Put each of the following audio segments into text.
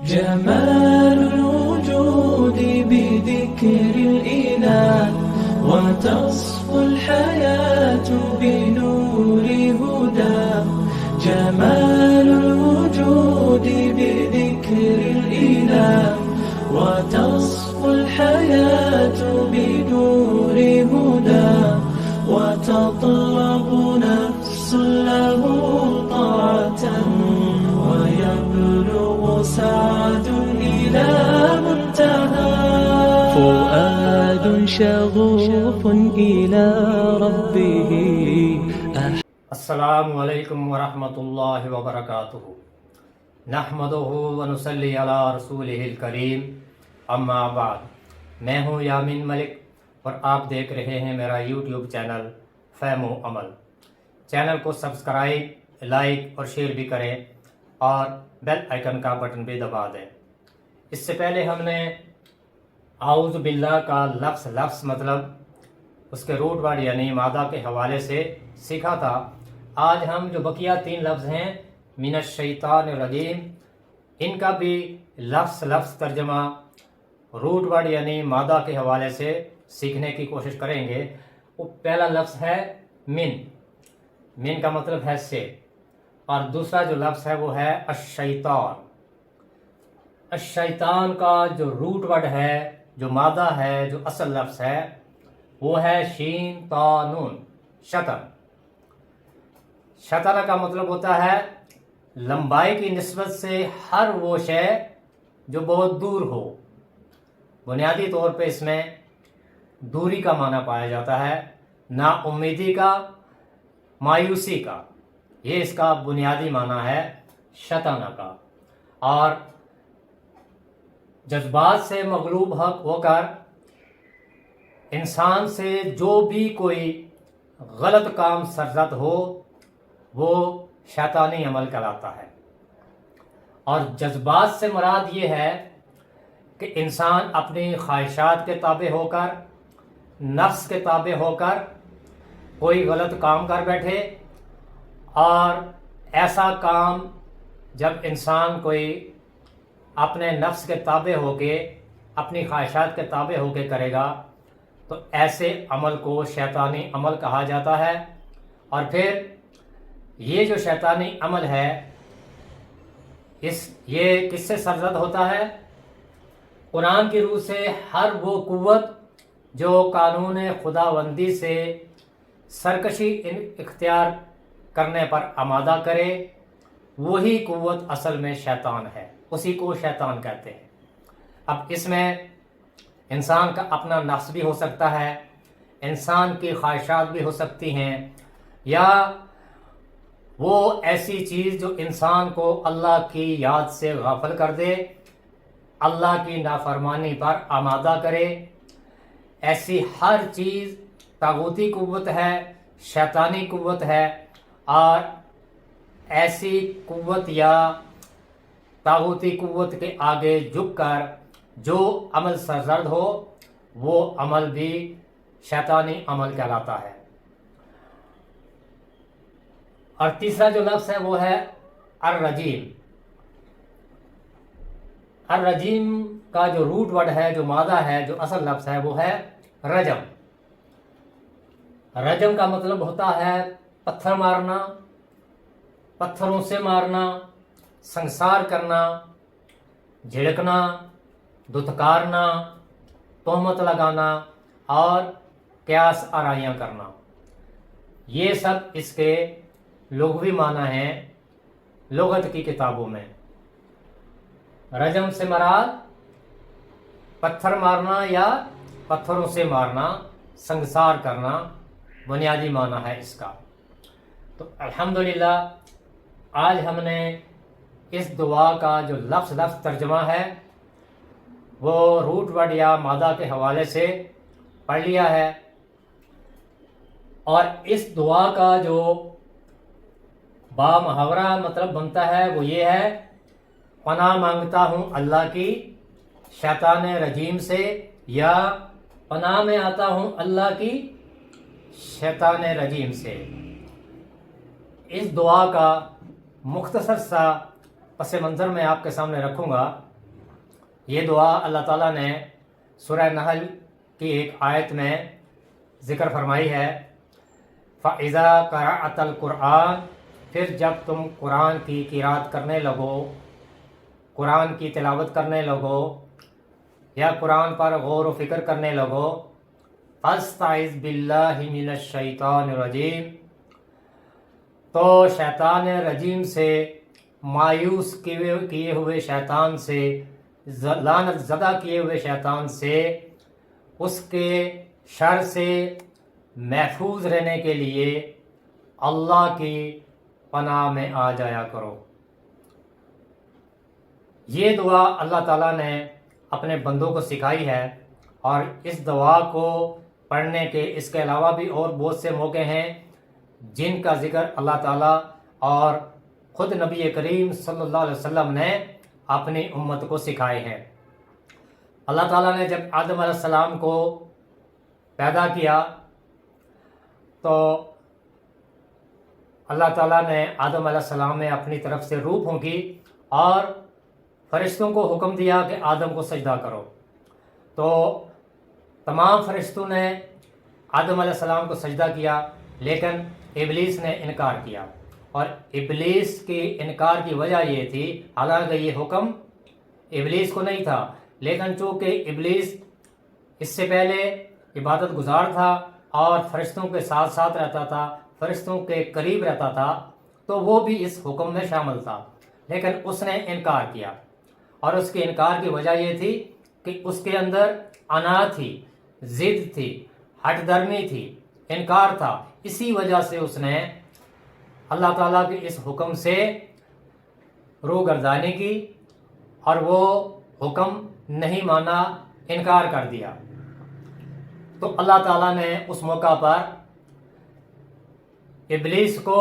جمال الوجود بذكر الإله وتصفو الحياة بنور هداه. جمال الوجود بذكر الإله وتصفو الحياة بنور هداه. وتطلب نفس له طاعة ويبلغ سعد إلى منتهى. فؤاد شغوف إلى ربه. السلام علیکم ورحمۃ اللہ وبرکاتہ. نحمدہ ونصلی علی رسولہ الکریم. اما بعد. میں ہوں یامین ملک اور آپ دیکھ رہے ہیں میرا یوٹیوب چینل فہم و عمل. چینل کو سبسکرائب، لائک اور شیئر بھی کریں اور بیل آئیکن کا بٹن بھی دبا دیں. اس سے پہلے ہم نے اعوذ باللہ کا لفظ مطلب اس کے روٹ ورڈ یعنی مادہ کے حوالے سے سیکھا تھا. آج ہم جو بقیہ 3 لفظ ہیں من الشیطان الرجیم، ان کا بھی لفظ ترجمہ روٹ ورڈ یعنی مادہ کے حوالے سے سیکھنے کی کوشش کریں گے. وہ پہلا لفظ ہے من کا مطلب ہے سے، اور دوسرا جو لفظ ہے وہ ہے الشیطان. الشیطان کا جو روٹ ورڈ ہے، جو مادہ ہے، جو اصل لفظ ہے وہ ہے شین تا نون، شطر. شطر کا مطلب ہوتا ہے لمبائی کی نسبت سے ہر وہ شے جو بہت دور ہو. بنیادی طور پہ اس میں دوری کا معنی پایا جاتا ہے، نا امیدی کا، مایوسی کا. یہ اس کا بنیادی معنی ہے شطانہ کا. اور جذبات سے مغلوب ہو کر انسان سے جو بھی کوئی غلط کام سرزد ہو وہ شیطانی عمل کہلاتا ہے. اور جذبات سے مراد یہ ہے کہ انسان اپنی خواہشات کے تابع ہو کر، نفس کے تابع ہو کر کوئی غلط کام کر بیٹھے. اور ایسا کام جب انسان کوئی اپنے نفس کے تابع ہو کے، اپنی خواہشات کے تابع ہو کے کرے گا تو ایسے عمل کو شیطانی عمل کہا جاتا ہے. اور پھر یہ جو شیطانی عمل ہے یہ کس سے سرزد ہوتا ہے؟ قرآن کی روح سے ہر وہ قوت جو قانون خداوندی سے سرکشی اختیار کرنے پر آمادہ کرے، وہی قوت اصل میں شیطان ہے، اسی کو شیطان کہتے ہیں. اب اس میں انسان کا اپنا نفس بھی ہو سکتا ہے، انسان کی خواہشات بھی ہو سکتی ہیں، یا وہ ایسی چیز جو انسان کو اللہ کی یاد سے غافل کر دے، اللہ کی نافرمانی پر آمادہ کرے. ایسی ہر چیز طاغوتی قوت ہے، شیطانی قوت ہے. اور ایسی قوت یا طاغوتی قوت کے آگے جھک کر جو عمل سرزد ہو وہ عمل بھی شیطانی عمل کہلاتا ہے. اور تیسرا جو لفظ ہے وہ ہے الرجیم. الرجیم کا جو روٹ ورڈ ہے، جو مادہ ہے، جو اصل لفظ ہے وہ ہے رجم. رجم کا مطلب ہوتا ہے پتھر مارنا، پتھروں سے مارنا، سنسار کرنا، جھڑکنا، دھتکارنا، تہمت لگانا اور قیاس آرائیاں کرنا. یہ سب اس کے لغوی معنی ہیں لغت کی کتابوں میں. رجم سے مراد پتھر مارنا یا پتھروں سے مارنا، سنسار کرنا بنیادی معنی ہے اس کا. تو الحمدللہ آج ہم نے اس دعا کا جو لفظ ترجمہ ہے وہ روٹ ورڈ یا مادہ کے حوالے سے پڑھ لیا ہے. اور اس دعا کا جو با محاورہ مطلب بنتا ہے وہ یہ ہے: پناہ مانگتا ہوں اللہ کی شیطان رجیم سے، یا پناہ میں آتا ہوں اللہ کی شیطان رجیم سے. اس دعا کا مختصر سا پس منظر میں آپ کے سامنے رکھوں گا. یہ دعا اللہ تعالیٰ نے سورہ نحل کی ایک آیت میں ذکر فرمائی ہے، فَإِذَا قَرَأْتَ الْقُرْآنَ، پھر جب تم قرآن کی قرات کرنے لگو، قرآن کی تلاوت کرنے لگو یا قرآن پر غور و فکر کرنے لگو، فَاسْتَعِذْ بِاللَّهِ مِنَ الشَّيْطَانِ الرَّجِيمِ، تو شیطان رجیم سے، مایوس کیے ہوئے شیطان سے، لعنت زدہ کیے ہوئے شیطان سے، اس کے شر سے محفوظ رہنے کے لیے اللہ کی پناہ میں آ جایا کرو۔ یہ دعا اللہ تعالیٰ نے اپنے بندوں کو سکھائی ہے، اور اس دعا کو پڑھنے کے اس کے علاوہ بھی اور بہت سے موقع ہیں جن کا ذکر اللہ تعالیٰ اور خود نبی کریم صلی اللہ علیہ وسلم نے اپنی امت کو سکھائے ہیں۔ اللہ تعالیٰ نے جب آدم علیہ السلام کو پیدا کیا تو اللہ تعالیٰ نے آدم علیہ السلام میں اپنی طرف سے روح پھونکی اور فرشتوں کو حکم دیا کہ آدم کو سجدہ کرو، تو تمام فرشتوں نے آدم علیہ السلام کو سجدہ کیا، لیکن ابلیس نے انکار کیا، اور ابلیس کی انکار کی وجہ یہ تھی، حالانکہ یہ حکم ابلیس کو نہیں تھا، لیکن چونکہ ابلیس اس سے پہلے عبادت گزار تھا اور فرشتوں کے ساتھ ساتھ رہتا تھا، فرشتوں کے قریب رہتا تھا، تو وہ بھی اس حکم میں شامل تھا، لیکن اس نے انکار کیا، اور اس کے انکار کی وجہ یہ تھی کہ اس کے اندر انا تھی، ضد تھی، ہٹ درمی تھی، انکار تھا، اسی وجہ سے اس نے اللہ تعالیٰ کے اس حکم سے روگردانی کی اور وہ حکم نہیں مانا، انکار کر دیا۔ تو اللہ تعالیٰ نے اس موقع پر ابلیس کو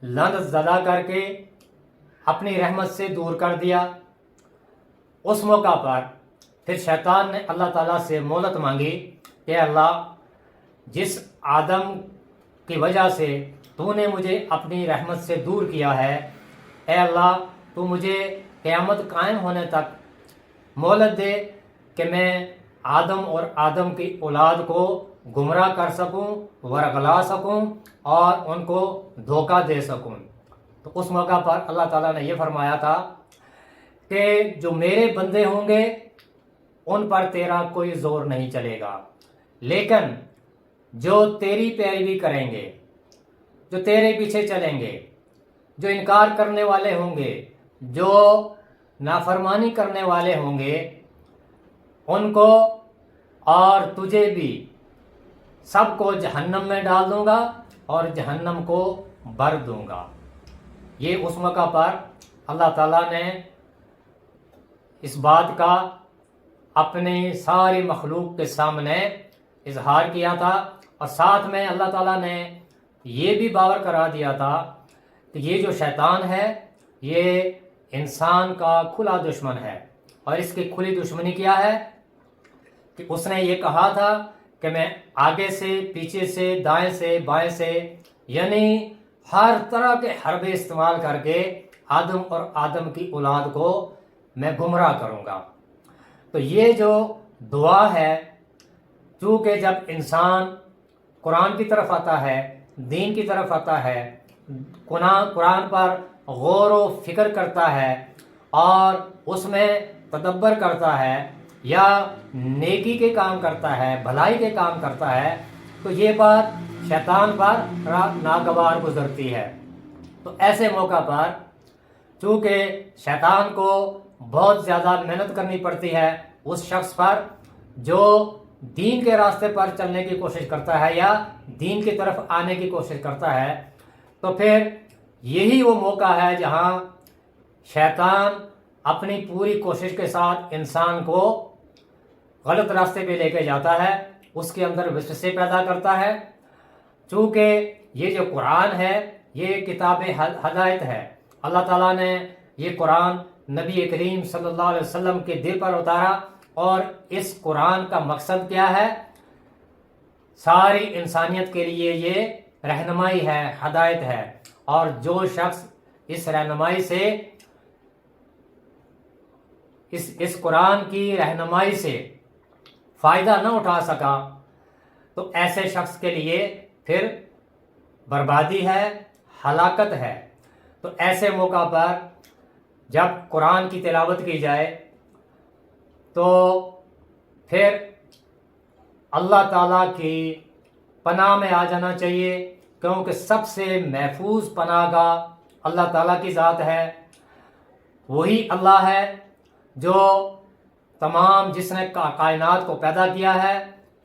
لعنت زدہ کر کے اپنی رحمت سے دور کر دیا۔ اس موقع پر پھر شیطان نے اللہ تعالیٰ سے مہلت مانگی کہ اللہ، جس آدم کی وجہ سے تو نے مجھے اپنی رحمت سے دور کیا ہے، اے اللہ تو مجھے قیامت قائم ہونے تک مہلت دے کہ میں آدم اور آدم کی اولاد کو گمراہ کر سکوں، ورغلا سکوں اور ان کو دھوکہ دے سکوں۔ تو اس موقع پر اللہ تعالیٰ نے یہ فرمایا تھا کہ جو میرے بندے ہوں گے ان پر تیرا کوئی زور نہیں چلے گا، لیکن جو تیری پیروی کریں گے، جو تیرے پیچھے چلیں گے، جو انکار کرنے والے ہوں گے، جو نافرمانی کرنے والے ہوں گے، ان کو اور تجھے بھی سب کو جہنم میں ڈال دوں گا اور جہنم کو بھر دوں گا۔ یہ اس موقع پر اللہ تعالیٰ نے اس بات کا اپنی ساری مخلوق کے سامنے اظہار کیا تھا، اور ساتھ میں اللہ تعالیٰ نے یہ بھی باور کرا دیا تھا کہ یہ جو شیطان ہے یہ انسان کا کھلا دشمن ہے، اور اس کی کھلی دشمنی کیا ہے کہ اس نے یہ کہا تھا کہ میں آگے سے، پیچھے سے، دائیں سے، بائیں سے، یعنی ہر طرح کے حربے استعمال کر کے آدم اور آدم کی اولاد کو میں گمراہ کروں گا۔ تو یہ جو دعا ہے، چونکہ جب انسان قرآن کی طرف آتا ہے، دین کی طرف آتا ہے، قرآن پر غور و فکر کرتا ہے اور اس میں تدبر کرتا ہے یا نیکی کے کام کرتا ہے، بھلائی کے کام کرتا ہے، تو یہ بات شیطان پر ناگوار گزرتی ہے۔ تو ایسے موقع پر چونکہ شیطان کو بہت زیادہ محنت کرنی پڑتی ہے اس شخص پر جو دین کے راستے پر چلنے کی کوشش کرتا ہے یا دین کی طرف آنے کی کوشش کرتا ہے، تو پھر یہی وہ موقع ہے جہاں شیطان اپنی پوری کوشش کے ساتھ انسان کو غلط راستے پہ لے کے جاتا ہے، اس کے اندر وسوسے پیدا کرتا ہے۔ چونکہ یہ جو قرآن ہے یہ کتاب ہدایت ہے، اللہ تعالیٰ نے یہ قرآن نبی کریم صلی اللہ علیہ وسلم کے دل پر اتارا، اور اس قرآن کا مقصد کیا ہے؟ ساری انسانیت کے لیے یہ رہنمائی ہے، ہدایت ہے، اور جو شخص اس رہنمائی سے اس قرآن کی رہنمائی سے فائدہ نہ اٹھا سکا تو ایسے شخص کے لیے پھر بربادی ہے، ہلاکت ہے۔ تو ایسے موقع پر جب قرآن کی تلاوت کی جائے تو پھر اللہ تعالیٰ کی پناہ میں آ جانا چاہیے، کیونکہ سب سے محفوظ پناہ گاہ اللہ تعالیٰ کی ذات ہے۔ وہی اللہ ہے جو تمام جس نے کائنات کو پیدا کیا ہے،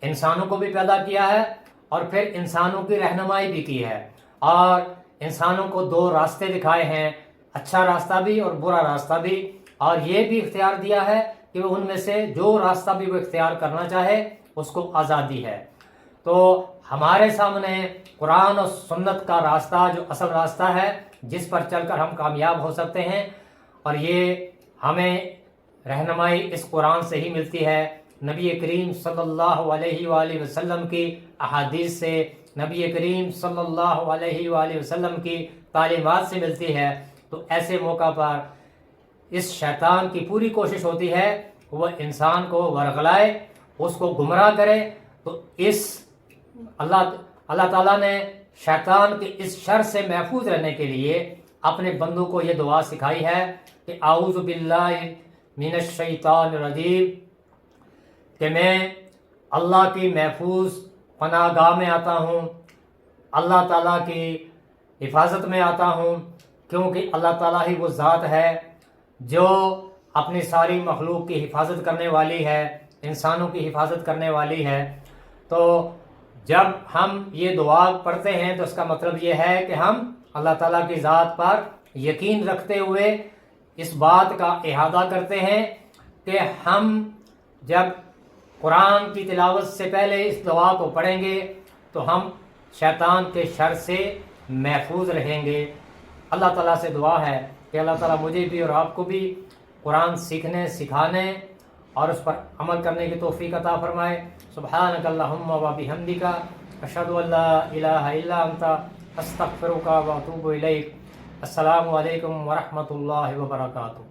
انسانوں کو بھی پیدا کیا ہے اور پھر انسانوں کی رہنمائی بھی کی ہے، اور انسانوں کو دو راستے دکھائے ہیں، اچھا راستہ بھی اور برا راستہ بھی، اور یہ بھی اختیار دیا ہے کہ وہ ان میں سے جو راستہ بھی وہ اختیار کرنا چاہے اس کو آزادی ہے۔ تو ہمارے سامنے قرآن اور سنت کا راستہ جو اصل راستہ ہے جس پر چل کر ہم کامیاب ہو سکتے ہیں، اور یہ ہمیں رہنمائی اس قرآن سے ہی ملتی ہے، نبی کریم صلی اللہ علیہ وآلہ وسلم کی احادیث سے، نبی کریم صلی اللہ علیہ وآلہ وسلم کی تعلیمات سے ملتی ہے۔ تو ایسے موقع پر اس شیطان کی پوری کوشش ہوتی ہے وہ انسان کو ورغلائے، اس کو گمراہ کرے۔ تو اس اللہ تعالیٰ نے شیطان کے اس شر سے محفوظ رہنے کے لیے اپنے بندوں کو یہ دعا سکھائی ہے کہ اعوذ باللہ من الشیطان الرجیم، کہ میں اللہ کی محفوظ پناہ گاہ میں آتا ہوں، اللہ تعالیٰ کی حفاظت میں آتا ہوں، کیونکہ اللہ تعالیٰ ہی وہ ذات ہے جو اپنی ساری مخلوق کی حفاظت کرنے والی ہے، انسانوں کی حفاظت کرنے والی ہے۔ تو جب ہم یہ دعا پڑھتے ہیں تو اس کا مطلب یہ ہے کہ ہم اللہ تعالیٰ کی ذات پر یقین رکھتے ہوئے اس بات کا احاطہ کرتے ہیں کہ ہم جب قرآن کی تلاوت سے پہلے اس دعا کو پڑھیں گے تو ہم شیطان کے شر سے محفوظ رہیں گے۔ اللہ تعالیٰ سے دعا ہے کہ اللہ تعالیٰ مجھے بھی اور آپ کو بھی قرآن سیکھنے، سکھانے اور اس پر عمل کرنے کی توفیق عطا فرمائے۔ سبحانک اللہم و بحمدک، اشہد ان لا الہ الا انت، استغفرک و اتوب الیک۔ السلام علیکم ورحمۃ اللہ وبرکاتہ۔